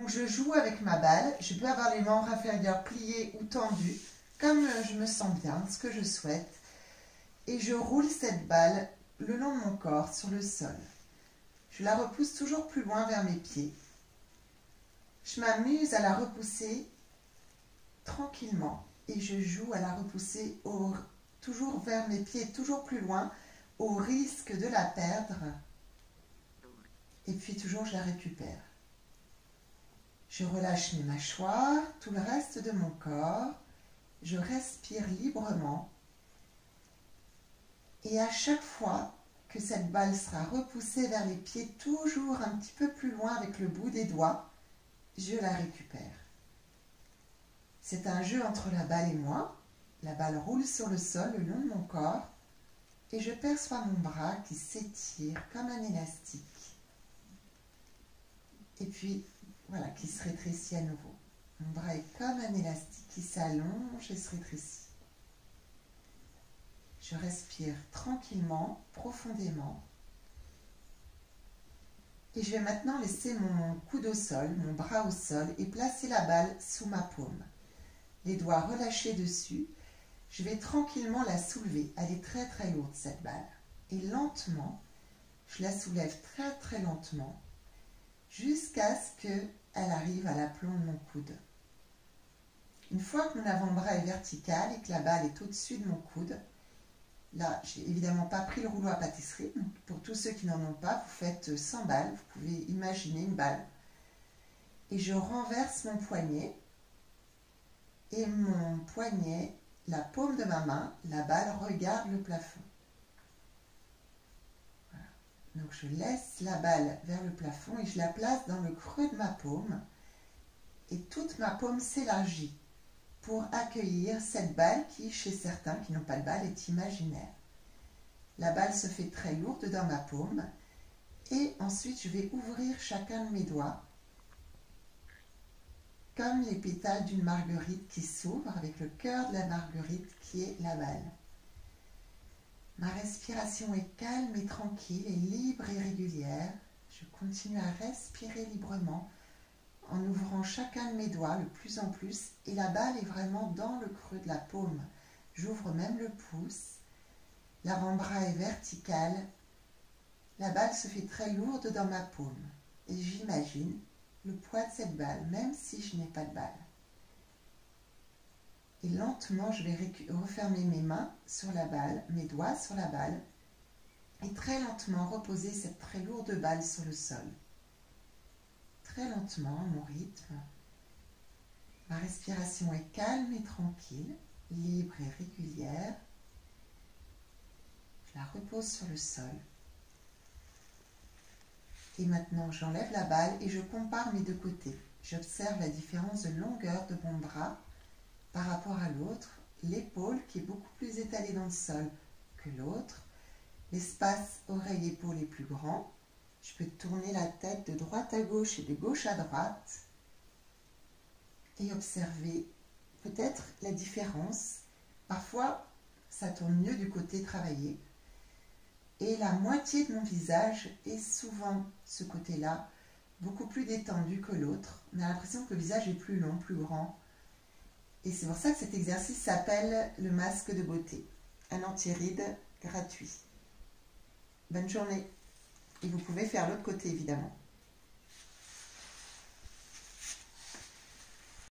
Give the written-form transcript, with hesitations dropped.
Donc je joue avec ma balle, je peux avoir les membres inférieurs pliés ou tendus, comme je me sens bien, ce que je souhaite. Et je roule cette balle le long de mon corps sur le sol. Je la repousse toujours plus loin vers mes pieds. Je m'amuse à la repousser tranquillement et je joue à la repousser toujours vers mes pieds, toujours plus loin, au risque de la perdre. Et puis toujours je la récupère. Je relâche mes mâchoires, tout le reste de mon corps. Je respire librement. Et à chaque fois que cette balle sera repoussée vers les pieds, toujours un petit peu plus loin avec le bout des doigts, je la récupère. C'est un jeu entre la balle et moi. La balle roule sur le sol le long de mon corps et je perçois mon bras qui s'étire comme un élastique. Et puis, voilà, qui se rétrécit à nouveau. Mon bras est comme un élastique qui s'allonge et se rétrécit. Je respire tranquillement, profondément. Et je vais maintenant laisser mon coude au sol, mon bras au sol et placer la balle sous ma paume. Les doigts relâchés dessus. Je vais tranquillement la soulever. Elle est très très lourde cette balle. Et lentement, je la soulève très très lentement jusqu'à ce qu'elle arrive à l'aplomb de mon coude. Une fois que mon avant-bras est vertical et que la balle est au-dessus de mon coude, là, je n'ai évidemment pas pris le rouleau à pâtisserie. Donc, pour tous ceux qui n'en ont pas, vous faites 100 balles. Vous pouvez imaginer une balle. Et je renverse mon poignet. Et mon poignet, la paume de ma main, la balle regarde le plafond. Voilà. Donc je laisse la balle vers le plafond et je la place dans le creux de ma paume. Et toute ma paume s'élargit pour accueillir cette balle qui, chez certains qui n'ont pas de balle, est imaginaire. La balle se fait très lourde dans ma paume et ensuite je vais ouvrir chacun de mes doigts comme les pétales d'une marguerite qui s'ouvre avec le cœur de la marguerite qui est la balle. Ma respiration est calme et tranquille et libre et régulière. Je continue à respirer librement en ouvrant chacun de mes doigts de plus en plus et la balle est vraiment dans le creux de la paume. J'ouvre même le pouce. L'avant-bras est vertical. La balle se fait très lourde dans ma paume et j'imagine le poids de cette balle, même si je n'ai pas de balle. Et lentement, je vais refermer mes mains sur la balle, mes doigts sur la balle, et très lentement reposer cette très lourde balle sur le sol. Très lentement, à mon rythme. Ma respiration est calme et tranquille, libre et régulière. Je la repose sur le sol. Et maintenant, j'enlève la balle et je compare mes deux côtés. J'observe la différence de longueur de mon bras par rapport à l'autre, l'épaule qui est beaucoup plus étalée dans le sol que l'autre, l'espace oreille-épaule est plus grand. Je peux tourner la tête de droite à gauche et de gauche à droite et observer peut-être la différence. Parfois, ça tourne mieux du côté travaillé. Et la moitié de mon visage est souvent, ce côté-là, beaucoup plus détendu que l'autre. On a l'impression que le visage est plus long, plus grand. Et c'est pour ça que cet exercice s'appelle le masque de beauté. Un anti-ride gratuit. Bonne journée. Et vous pouvez faire l'autre côté, évidemment.